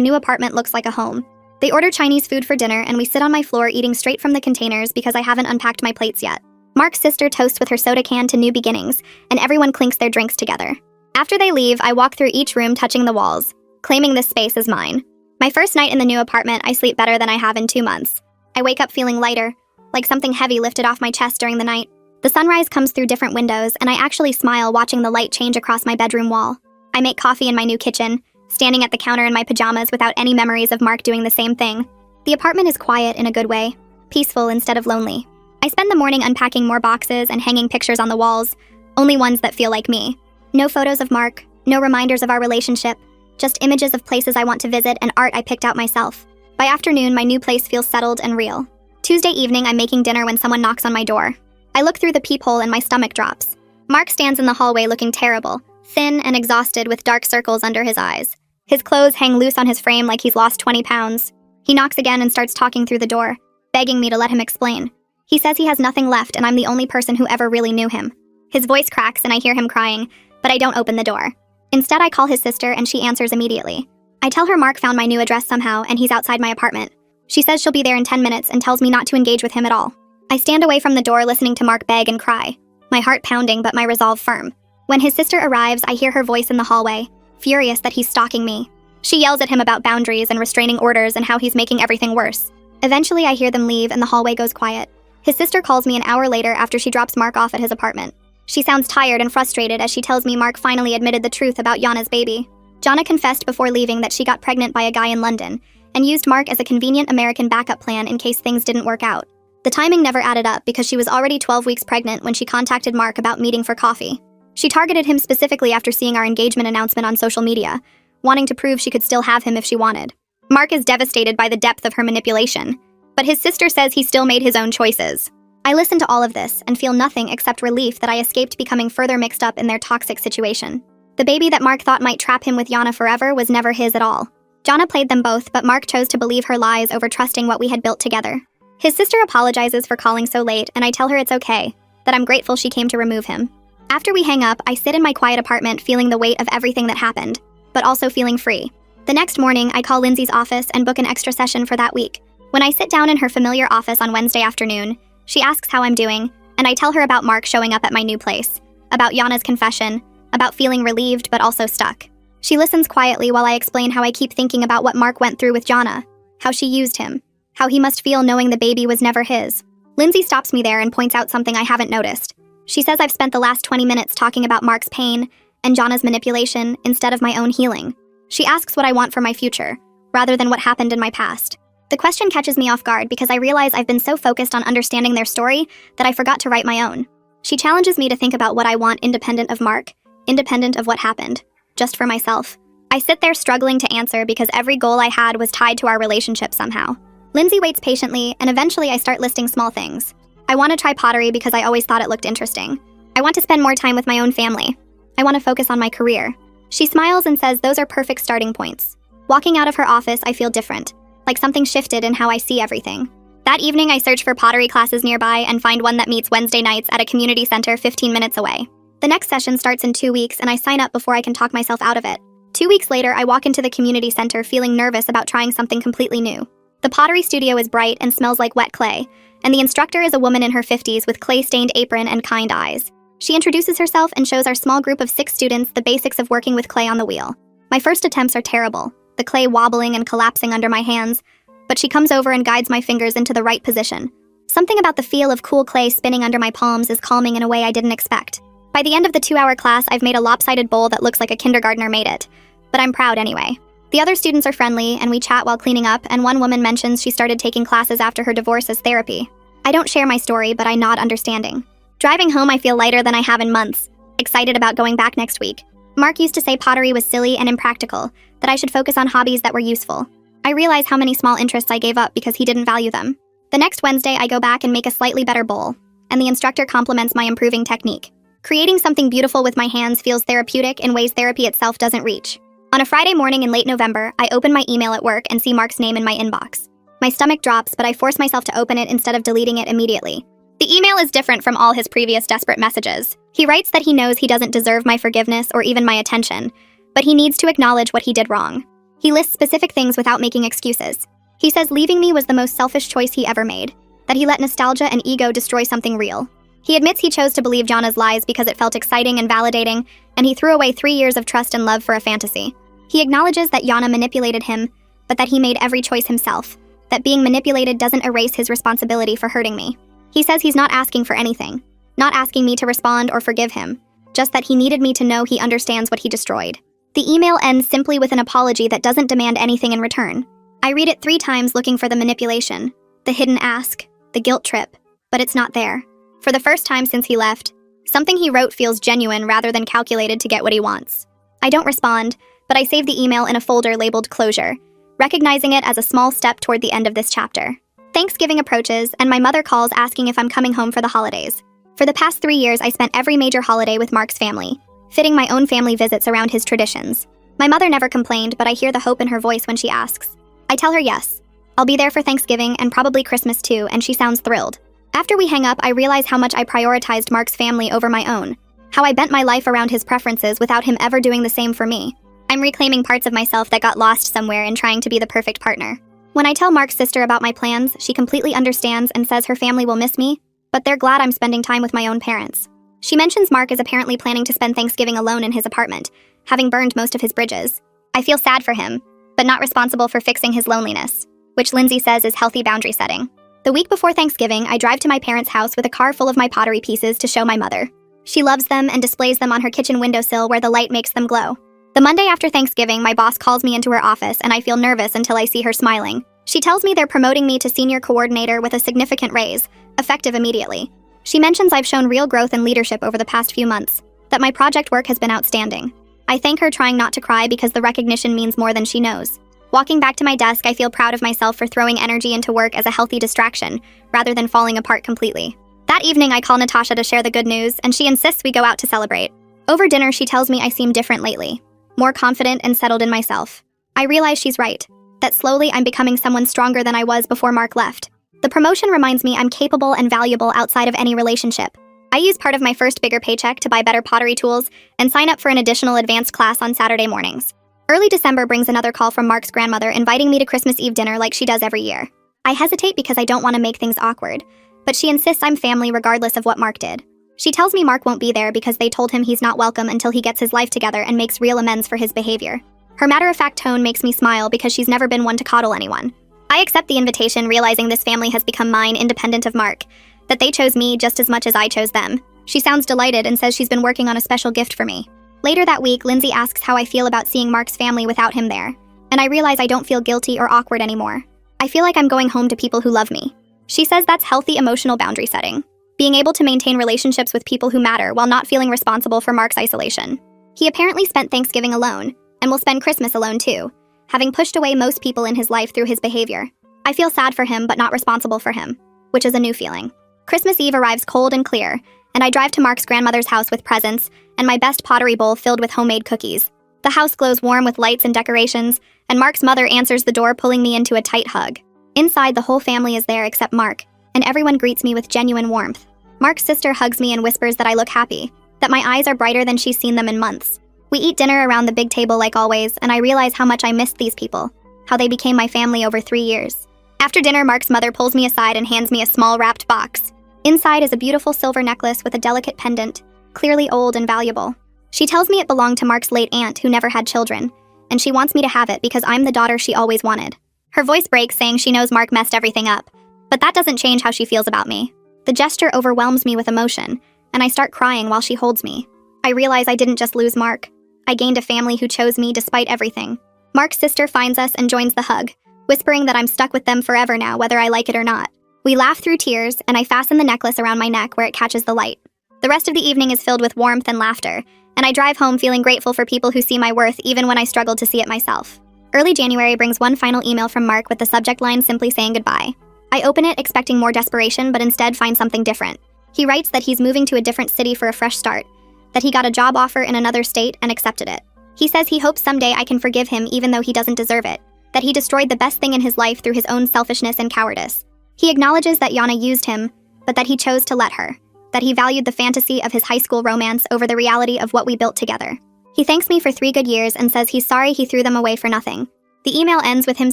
new apartment looks like a home. They order Chinese food for dinner and we sit on my floor eating straight from the containers because I haven't unpacked my plates yet. Mark's sister toasts with her soda can to new beginnings, and everyone clinks their drinks together. After they leave, I walk through each room touching the walls, claiming this space as mine. My first night in the new apartment, I sleep better than I have in 2 months. I wake up feeling lighter, like something heavy lifted off my chest during the night. The sunrise comes through different windows, and I actually smile watching the light change across my bedroom wall. I make coffee in my new kitchen, standing at the counter in my pajamas without any memories of Mark doing the same thing. The apartment is quiet in a good way, peaceful instead of lonely. I spend the morning unpacking more boxes and hanging pictures on the walls, only ones that feel like me. No photos of Mark, no reminders of our relationship, just images of places I want to visit and art I picked out myself. By afternoon, my new place feels settled and real. Tuesday evening, I'm making dinner when someone knocks on my door. I look through the peephole and my stomach drops. Mark stands in the hallway looking terrible, thin and exhausted with dark circles under his eyes. His clothes hang loose on his frame like he's lost 20 pounds. He knocks again and starts talking through the door, begging me to let him explain. He says he has nothing left and I'm the only person who ever really knew him. His voice cracks and I hear him crying, but I don't open the door. Instead, I call his sister and she answers immediately. I tell her Mark found my new address somehow and he's outside my apartment. She says she'll be there in 10 minutes and tells me not to engage with him at all. I stand away from the door listening to Mark beg and cry, my heart pounding but my resolve firm. When his sister arrives, I hear her voice in the hallway, furious that he's stalking me. She yells at him about boundaries and restraining orders and how he's making everything worse. Eventually, I hear them leave and the hallway goes quiet. His sister calls me an hour later after she drops Mark off at his apartment. She sounds tired and frustrated as she tells me Mark finally admitted the truth about Yana's baby. Jana confessed before leaving that she got pregnant by a guy in London and used Mark as a convenient American backup plan in case things didn't work out. The timing never added up because she was already 12 weeks pregnant when she contacted Mark about meeting for coffee. She targeted him specifically after seeing our engagement announcement on social media, wanting to prove she could still have him if she wanted. Mark is devastated by the depth of her manipulation. But his sister says he still made his own choices. I listen to all of this and feel nothing except relief that I escaped becoming further mixed up in their toxic situation. The baby that Mark thought might trap him with Yana forever was never his at all. Jana played them both, but Mark chose to believe her lies over trusting what we had built together. His sister apologizes for calling so late, and I tell her it's okay, that I'm grateful she came to remove him. After we hang up, I sit in my quiet apartment feeling the weight of everything that happened, but also feeling free. The next morning, I call Lindsay's office and book an extra session for that week. When I sit down in her familiar office on Wednesday afternoon, she asks how I'm doing, and I tell her about Mark showing up at my new place, about Yana's confession, about feeling relieved but also stuck. She listens quietly while I explain how I keep thinking about what Mark went through with Jana, how she used him, how he must feel knowing the baby was never his. Lindsay stops me there and points out something I haven't noticed. She says I've spent the last 20 minutes talking about Mark's pain and Jana's manipulation instead of my own healing. She asks what I want for my future, rather than what happened in my past. The question catches me off guard because I realize I've been so focused on understanding their story that I forgot to write my own. She challenges me to think about what I want independent of Mark, independent of what happened, just for myself. I sit there struggling to answer because every goal I had was tied to our relationship somehow. Lindsay waits patiently, and eventually I start listing small things. I want to try pottery because I always thought it looked interesting. I want to spend more time with my own family. I want to focus on my career. She smiles and says those are perfect starting points. Walking out of her office, I feel different, like something shifted in how I see everything. That evening, I search for pottery classes nearby and find one that meets Wednesday nights at a community center 15 minutes away. The next session starts in 2 weeks, and I sign up before I can talk myself out of it. 2 weeks later, I walk into the community center feeling nervous about trying something completely new. The pottery studio is bright and smells like wet clay, and the instructor is a woman in her 50s with clay-stained apron and kind eyes. She introduces herself and shows our small group of 6 students the basics of working with clay on the wheel. My first attempts are terrible, the clay wobbling and collapsing under my hands, but she comes over and guides my fingers into the right position. Something about the feel of cool clay spinning under my palms is calming in a way I didn't expect. By the end of the 2-hour class, I've made a lopsided bowl that looks like a kindergartner made it, but I'm proud anyway. The other students are friendly, and we chat while cleaning up, and one woman mentions she started taking classes after her divorce as therapy. I don't share my story, but I nod understanding. Driving home, I feel lighter than I have in months, excited about going back next week. Mark used to say pottery was silly and impractical, that I should focus on hobbies that were useful. I realize how many small interests I gave up because he didn't value them. The next Wednesday, I go back and make a slightly better bowl, and the instructor compliments my improving technique. Creating something beautiful with my hands feels therapeutic in ways therapy itself doesn't reach. On a Friday morning in late November, I open my email at work and see Mark's name in my inbox. My stomach drops, but I force myself to open it instead of deleting it immediately. The email is different from all his previous desperate messages. He writes that he knows he doesn't deserve my forgiveness or even my attention, but he needs to acknowledge what he did wrong. He lists specific things without making excuses. He says leaving me was the most selfish choice he ever made, that he let nostalgia and ego destroy something real. He admits he chose to believe Jana's lies because it felt exciting and validating, and he threw away 3 years of trust and love for a fantasy. He acknowledges that Jana manipulated him, but that he made every choice himself, that being manipulated doesn't erase his responsibility for hurting me. He says he's not asking for anything, not asking me to respond or forgive him, just that he needed me to know he understands what he destroyed. The email ends simply with an apology that doesn't demand anything in return. I read it 3 times looking for the manipulation, the hidden ask, the guilt trip, but it's not there. For the first time since he left, something he wrote feels genuine rather than calculated to get what he wants. I don't respond, but I save the email in a folder labeled Closure, recognizing it as a small step toward the end of this chapter. Thanksgiving approaches, and my mother calls asking if I'm coming home for the holidays. For the past 3 years, I spent every major holiday with Mark's family, fitting my own family visits around his traditions. My mother never complained, but I hear the hope in her voice when she asks. I tell her yes. I'll be there for Thanksgiving and probably Christmas too, and she sounds thrilled. After we hang up, I realize how much I prioritized Mark's family over my own, how I bent my life around his preferences without him ever doing the same for me. I'm reclaiming parts of myself that got lost somewhere in trying to be the perfect partner. When I tell Mark's sister about my plans, she completely understands and says her family will miss me, but they're glad I'm spending time with my own parents. She mentions Mark is apparently planning to spend Thanksgiving alone in his apartment, having burned most of his bridges. I feel sad for him, but not responsible for fixing his loneliness, which Lindsay says is healthy boundary setting. The week before Thanksgiving, I drive to my parents' house with a car full of my pottery pieces to show my mother. She loves them and displays them on her kitchen windowsill where the light makes them glow. The Monday after Thanksgiving, my boss calls me into her office and I feel nervous until I see her smiling. She tells me they're promoting me to senior coordinator with a significant raise, effective immediately. She mentions I've shown real growth and leadership over the past few months, that my project work has been outstanding. I thank her, trying not to cry because the recognition means more than she knows. Walking back to my desk, I feel proud of myself for throwing energy into work as a healthy distraction, rather than falling apart completely. That evening, I call Natasha to share the good news, and she insists we go out to celebrate. Over dinner, she tells me I seem different lately, more confident and settled in myself. I realize she's right, that slowly I'm becoming someone stronger than I was before Mark left. The promotion reminds me I'm capable and valuable outside of any relationship. I use part of my first bigger paycheck to buy better pottery tools and sign up for an additional advanced class on Saturday mornings. Early December brings another call from Mark's grandmother inviting me to Christmas Eve dinner like she does every year. I hesitate because I don't want to make things awkward, but she insists I'm family regardless of what Mark did. She tells me Mark won't be there because they told him he's not welcome until he gets his life together and makes real amends for his behavior. Her matter-of-fact tone makes me smile because she's never been one to coddle anyone. I accept the invitation, realizing this family has become mine independent of Mark, that they chose me just as much as I chose them. She sounds delighted and says she's been working on a special gift for me. Later that week, Lindsay asks how I feel about seeing Mark's family without him there, and I realize I don't feel guilty or awkward anymore. I feel like I'm going home to people who love me. She says that's healthy emotional boundary setting, being able to maintain relationships with people who matter while not feeling responsible for Mark's isolation. He apparently spent Thanksgiving alone, and will spend Christmas alone too, having pushed away most people in his life through his behavior. I feel sad for him but not responsible for him, which is a new feeling. Christmas Eve arrives cold and clear, and I drive to Mark's grandmother's house with presents and my best pottery bowl filled with homemade cookies. The house glows warm with lights and decorations, and Mark's mother answers the door, pulling me into a tight hug. Inside, the whole family is there except Mark, and everyone greets me with genuine warmth. Mark's sister hugs me and whispers that I look happy, that my eyes are brighter than she's seen them in months. We eat dinner around the big table like always, and I realize how much I missed these people, how they became my family over 3 years. After dinner, Mark's mother pulls me aside and hands me a small wrapped box. Inside is a beautiful silver necklace with a delicate pendant, clearly old and valuable. She tells me it belonged to Mark's late aunt who never had children, and she wants me to have it because I'm the daughter she always wanted. Her voice breaks, saying she knows Mark messed everything up, but that doesn't change how she feels about me. The gesture overwhelms me with emotion, and I start crying while she holds me. I realize I didn't just lose Mark. I gained a family who chose me despite everything. Mark's sister finds us and joins the hug, whispering that I'm stuck with them forever now, whether I like it or not. We laugh through tears, and I fasten the necklace around my neck where it catches the light. The rest of the evening is filled with warmth and laughter, and I drive home feeling grateful for people who see my worth even when I struggle to see it myself. Early January brings one final email from Mark with the subject line simply saying goodbye. I open it expecting more desperation, but instead find something different. He writes that he's moving to a different city for a fresh start, that he got a job offer in another state and accepted it. He says he hopes someday I can forgive him even though he doesn't deserve it, that he destroyed the best thing in his life through his own selfishness and cowardice. He acknowledges that Yana used him, but that he chose to let her, that he valued the fantasy of his high school romance over the reality of what we built together. He thanks me for 3 good years and says he's sorry he threw them away for nothing. The email ends with him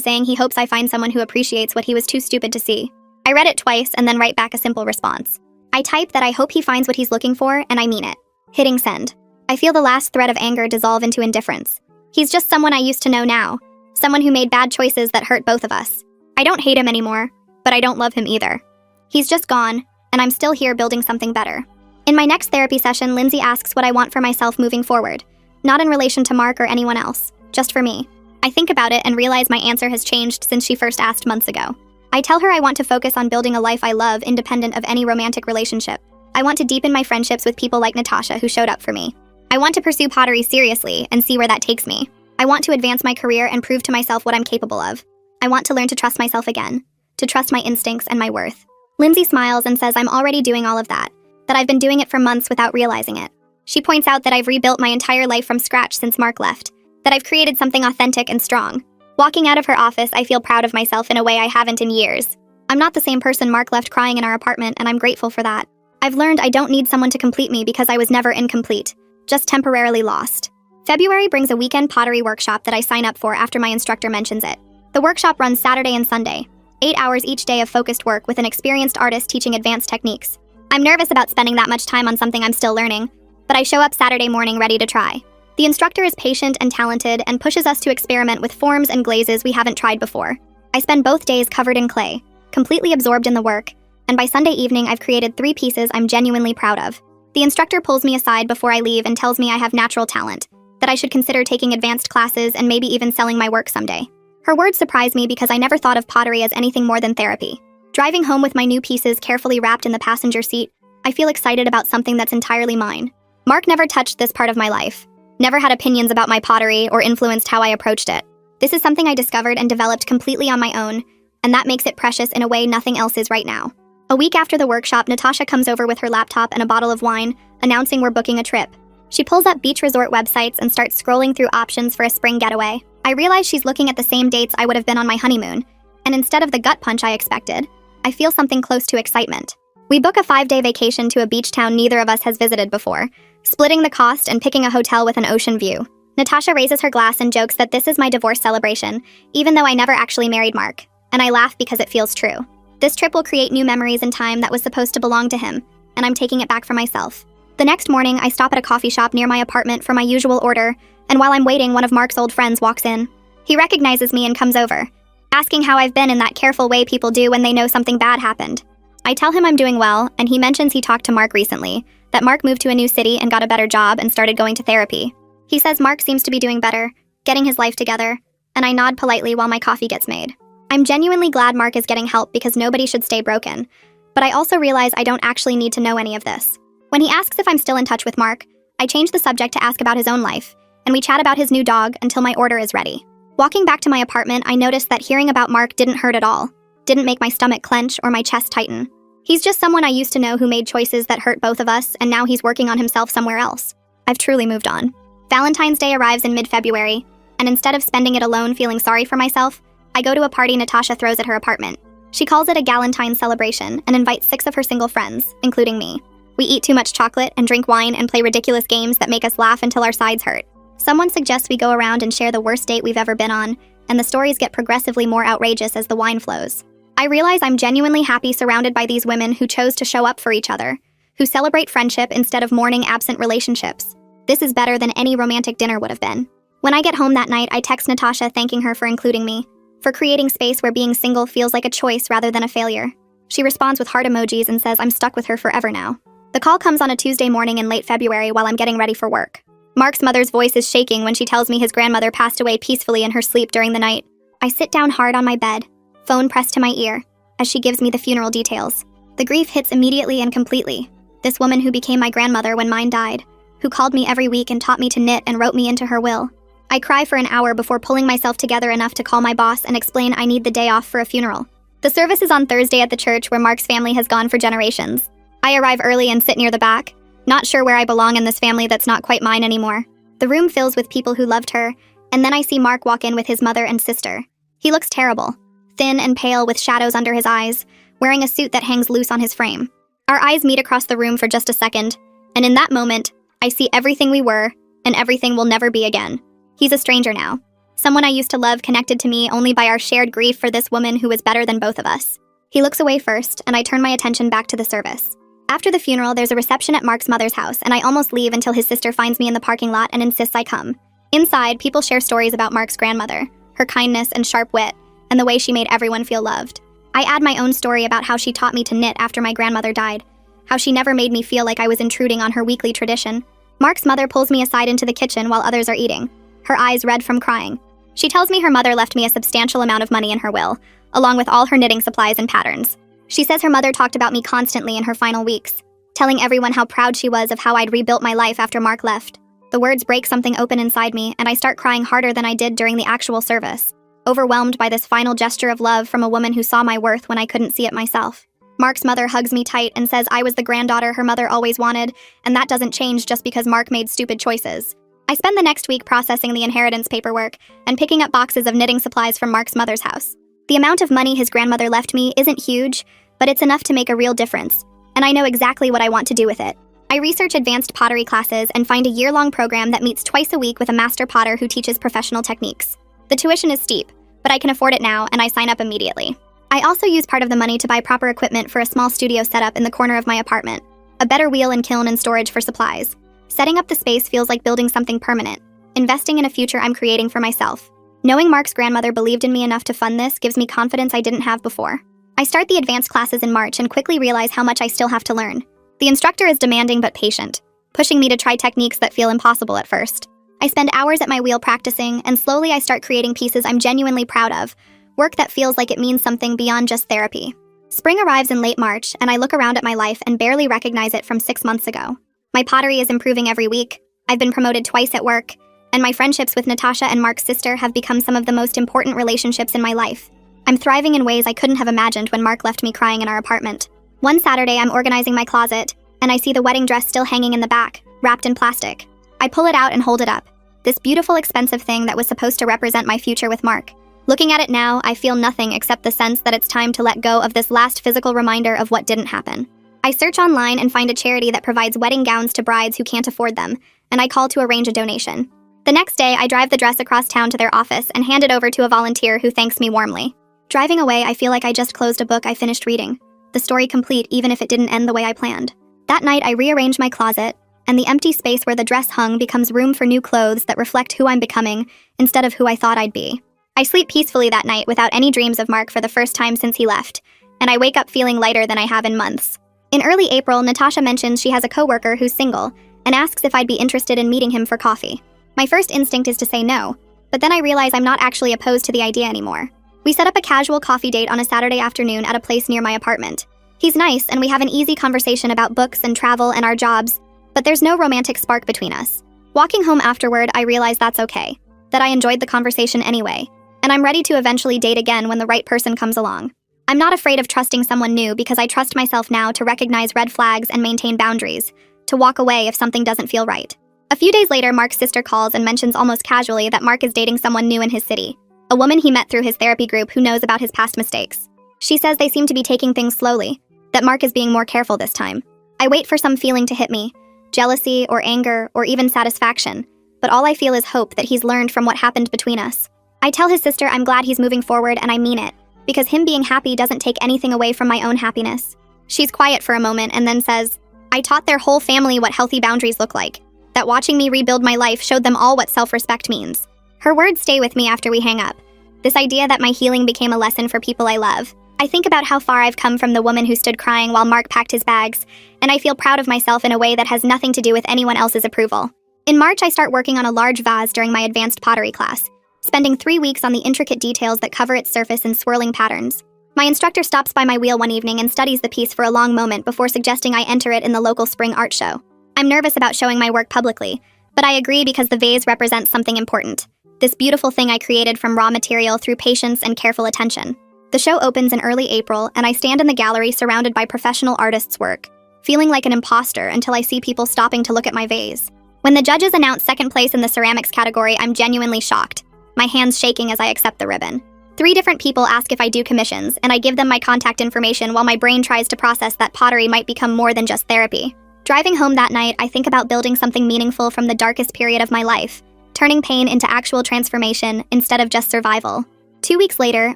saying he hopes I find someone who appreciates what he was too stupid to see. I read it twice and then write back a simple response. I type that I hope he finds what he's looking for, and I mean it. Hitting send. I feel the last thread of anger dissolve into indifference. He's just someone I used to know now, someone who made bad choices that hurt both of us. I don't hate him anymore, but I don't love him either. He's just gone, and I'm still here building something better. In my next therapy session, Lindsay asks what I want for myself moving forward, not in relation to Mark or anyone else, just for me. I think about it and realize my answer has changed since she first asked months ago. I tell her I want to focus on building a life I love independent of any romantic relationship. I want to deepen my friendships with people like Natasha who showed up for me. I want to pursue pottery seriously and see where that takes me. I want to advance my career and prove to myself what I'm capable of. I want to learn to trust myself again, to trust my instincts and my worth. Lindsay smiles and says I'm already doing all of that I've been doing it for months without realizing it. She points out that I've rebuilt my entire life from scratch since Mark left, that I've created something authentic and strong. Walking out of her office, I feel proud of myself in a way I haven't in years. I'm not the same person Mark left crying in our apartment, and I'm grateful for that. I've learned I don't need someone to complete me because I was never incomplete, just temporarily lost. February brings a weekend pottery workshop that I sign up for after my instructor mentions it. The workshop runs Saturday and Sunday, 8 hours each day of focused work with an experienced artist teaching advanced techniques. I'm nervous about spending that much time on something I'm still learning, but I show up Saturday morning ready to try. The instructor is patient and talented and pushes us to experiment with forms and glazes we haven't tried before. I spend both days covered in clay, completely absorbed in the work, and by Sunday evening I've created 3 pieces I'm genuinely proud of. The instructor pulls me aside before I leave and tells me I have natural talent, that I should consider taking advanced classes and maybe even selling my work someday. Her words surprise me because I never thought of pottery as anything more than therapy. Driving home with my new pieces carefully wrapped in the passenger seat, I feel excited about something that's entirely mine. Mark never touched this part of my life, never had opinions about my pottery or influenced how I approached it. This is something I discovered and developed completely on my own, and that makes it precious in a way nothing else is right now. A week after the workshop, Natasha comes over with her laptop and a bottle of wine, announcing we're booking a trip. She pulls up beach resort websites and starts scrolling through options for a spring getaway. I realize she's looking at the same dates I would have been on my honeymoon, and instead of the gut punch I expected, I feel something close to excitement. We book a 5-day vacation to a beach town neither of us has visited before, splitting the cost and picking a hotel with an ocean view. Natasha raises her glass and jokes that this is my divorce celebration, even though I never actually married Mark, and I laugh because it feels true. This trip will create new memories in time that was supposed to belong to him, and I'm taking it back for myself. The next morning, I stop at a coffee shop near my apartment for my usual order, and while I'm waiting, one of Mark's old friends walks in. He recognizes me and comes over, asking how I've been in that careful way people do when they know something bad happened. I tell him I'm doing well, and he mentions he talked to Mark recently, that Mark moved to a new city and got a better job and started going to therapy. He says Mark seems to be doing better, getting his life together, and I nod politely while my coffee gets made. I'm genuinely glad Mark is getting help because nobody should stay broken, but I also realize I don't actually need to know any of this. When he asks if I'm still in touch with Mark, I change the subject to ask about his own life, and we chat about his new dog until my order is ready. Walking back to my apartment, I noticed that hearing about Mark didn't hurt at all, didn't make my stomach clench or my chest tighten. He's just someone I used to know who made choices that hurt both of us, and now he's working on himself somewhere else. I've truly moved on. Valentine's Day arrives in mid-February, and instead of spending it alone feeling sorry for myself, I go to a party Natasha throws at her apartment. She calls it a Galentine's celebration and invites 6 of her single friends, including me. We eat too much chocolate and drink wine and play ridiculous games that make us laugh until our sides hurt. Someone suggests we go around and share the worst date we've ever been on, and the stories get progressively more outrageous as the wine flows. I realize I'm genuinely happy surrounded by these women who chose to show up for each other, who celebrate friendship instead of mourning absent relationships. This is better than any romantic dinner would have been. When I get home that night, I text Natasha thanking her for including me, for creating space where being single feels like a choice rather than a failure. She responds with heart emojis and says I'm stuck with her forever now. The call comes on a Tuesday morning in late February while I'm getting ready for work. Mark's mother's voice is shaking when she tells me his grandmother passed away peacefully in her sleep during the night. I sit down hard on my bed, phone pressed to my ear, as she gives me the funeral details. The grief hits immediately and completely. This woman who became my grandmother when mine died, who called me every week and taught me to knit and wrote me into her will. I cry for an hour before pulling myself together enough to call my boss and explain I need the day off for a funeral. The service is on Thursday at the church where Mark's family has gone for generations. I arrive early and sit near the back, not sure where I belong in this family that's not quite mine anymore. The room fills with people who loved her, and then I see Mark walk in with his mother and sister. He looks terrible, thin and pale with shadows under his eyes, wearing a suit that hangs loose on his frame. Our eyes meet across the room for just a second, and in that moment, I see everything we were, and everything we'll never be again. He's a stranger now. Someone I used to love connected to me only by our shared grief for this woman who was better than both of us. He looks away first, and I turn my attention back to the service. After the funeral, there's a reception at Mark's mother's house, and I almost leave until his sister finds me in the parking lot and insists I come. Inside, people share stories about Mark's grandmother, her kindness and sharp wit, and the way she made everyone feel loved. I add my own story about how she taught me to knit after my grandmother died, how she never made me feel like I was intruding on her weekly tradition. Mark's mother pulls me aside into the kitchen while others are eating, her eyes red from crying. She tells me her mother left me a substantial amount of money in her will, along with all her knitting supplies and patterns. She says her mother talked about me constantly in her final weeks, telling everyone how proud she was of how I'd rebuilt my life after Mark left. The words break something open inside me, and I start crying harder than I did during the actual service, overwhelmed by this final gesture of love from a woman who saw my worth when I couldn't see it myself. Mark's mother hugs me tight and says I was the granddaughter her mother always wanted, and that doesn't change just because Mark made stupid choices. I spend the next week processing the inheritance paperwork and picking up boxes of knitting supplies from Mark's mother's house. The amount of money his grandmother left me isn't huge, but it's enough to make a real difference, and I know exactly what I want to do with it. I research advanced pottery classes and find a year-long program that meets twice a week with a master potter who teaches professional techniques. The tuition is steep, but I can afford it now, and I sign up immediately. I also use part of the money to buy proper equipment for a small studio setup in the corner of my apartment, a better wheel and kiln and storage for supplies. Setting up the space feels like building something permanent, investing in a future I'm creating for myself. Knowing Mark's grandmother believed in me enough to fund this gives me confidence I didn't have before. I start the advanced classes in March and quickly realize how much I still have to learn. The instructor is demanding but patient, pushing me to try techniques that feel impossible at first. I spend hours at my wheel practicing, and slowly I start creating pieces I'm genuinely proud of, work that feels like it means something beyond just therapy. Spring arrives in late March, and I look around at my life and barely recognize it from 6 months ago. My pottery is improving every week, I've been promoted twice at work, and my friendships with Natasha and Mark's sister have become some of the most important relationships in my life. I'm thriving in ways I couldn't have imagined when Mark left me crying in our apartment. One Saturday, I'm organizing my closet, and I see the wedding dress still hanging in the back, wrapped in plastic. I pull it out and hold it up. This beautiful, expensive thing that was supposed to represent my future with Mark. Looking at it now, I feel nothing except the sense that it's time to let go of this last physical reminder of what didn't happen. I search online and find a charity that provides wedding gowns to brides who can't afford them, and I call to arrange a donation. The next day, I drive the dress across town to their office and hand it over to a volunteer who thanks me warmly. Driving away, I feel like I just closed a book I finished reading, the story complete even if it didn't end the way I planned. That night, I rearrange my closet, and the empty space where the dress hung becomes room for new clothes that reflect who I'm becoming instead of who I thought I'd be. I sleep peacefully that night without any dreams of Mark for the first time since he left, and I wake up feeling lighter than I have in months. In early April, Natasha mentions she has a coworker who's single and asks if I'd be interested in meeting him for coffee. My first instinct is to say no, but then I realize I'm not actually opposed to the idea anymore. We set up a casual coffee date on a Saturday afternoon at a place near my apartment. He's nice, and we have an easy conversation about books and travel and our jobs, but there's no romantic spark between us. Walking home afterward, I realize that's okay, that I enjoyed the conversation anyway, and I'm ready to eventually date again when the right person comes along. I'm not afraid of trusting someone new because I trust myself now to recognize red flags and maintain boundaries, to walk away if something doesn't feel right. A few days later, Mark's sister calls and mentions almost casually that Mark is dating someone new in his city, a woman he met through his therapy group who knows about his past mistakes. She says they seem to be taking things slowly, that Mark is being more careful this time. I wait for some feeling to hit me, jealousy or anger or even satisfaction, but all I feel is hope that he's learned from what happened between us. I tell his sister I'm glad he's moving forward, and I mean it, because him being happy doesn't take anything away from my own happiness. She's quiet for a moment and then says, I taught their whole family what healthy boundaries look like, that watching me rebuild my life showed them all what self-respect means. Her words stay with me after we hang up. This idea that my healing became a lesson for people I love. I think about how far I've come from the woman who stood crying while Mark packed his bags, and I feel proud of myself in a way that has nothing to do with anyone else's approval. In March, I start working on a large vase during my advanced pottery class, spending 3 weeks on the intricate details that cover its surface in swirling patterns. My instructor stops by my wheel one evening and studies the piece for a long moment before suggesting I enter it in the local spring art show. I'm nervous about showing my work publicly, but I agree because the vase represents something important. This beautiful thing I created from raw material through patience and careful attention. The show opens in early April, and I stand in the gallery surrounded by professional artists' work, feeling like an imposter until I see people stopping to look at my vase. When the judges announce second place in the ceramics category, I'm genuinely shocked, my hands shaking as I accept the ribbon. 3 different people ask if I do commissions, and I give them my contact information while my brain tries to process that pottery might become more than just therapy. Driving home that night, I think about building something meaningful from the darkest period of my life, turning pain into actual transformation instead of just survival. 2 weeks later,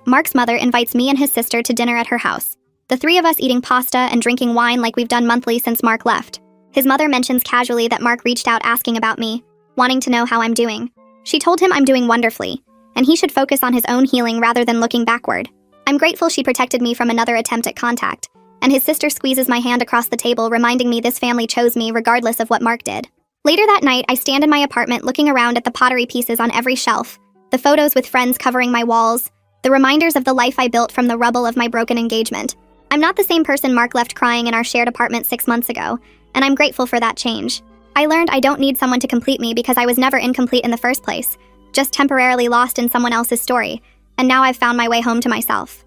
Mark's mother invites me and his sister to dinner at her house. The 3 of us eating pasta and drinking wine like we've done monthly since Mark left. His mother mentions casually that Mark reached out asking about me, wanting to know how I'm doing. She told him I'm doing wonderfully, and he should focus on his own healing rather than looking backward. I'm grateful she protected me from another attempt at contact, and his sister squeezes my hand across the table, reminding me this family chose me regardless of what Mark did. Later that night, I stand in my apartment looking around at the pottery pieces on every shelf, the photos with friends covering my walls, the reminders of the life I built from the rubble of my broken engagement. I'm not the same person Mark left crying in our shared apartment 6 months ago, and I'm grateful for that change. I learned I don't need someone to complete me because I was never incomplete in the first place, just temporarily lost in someone else's story, and now I've found my way home to myself.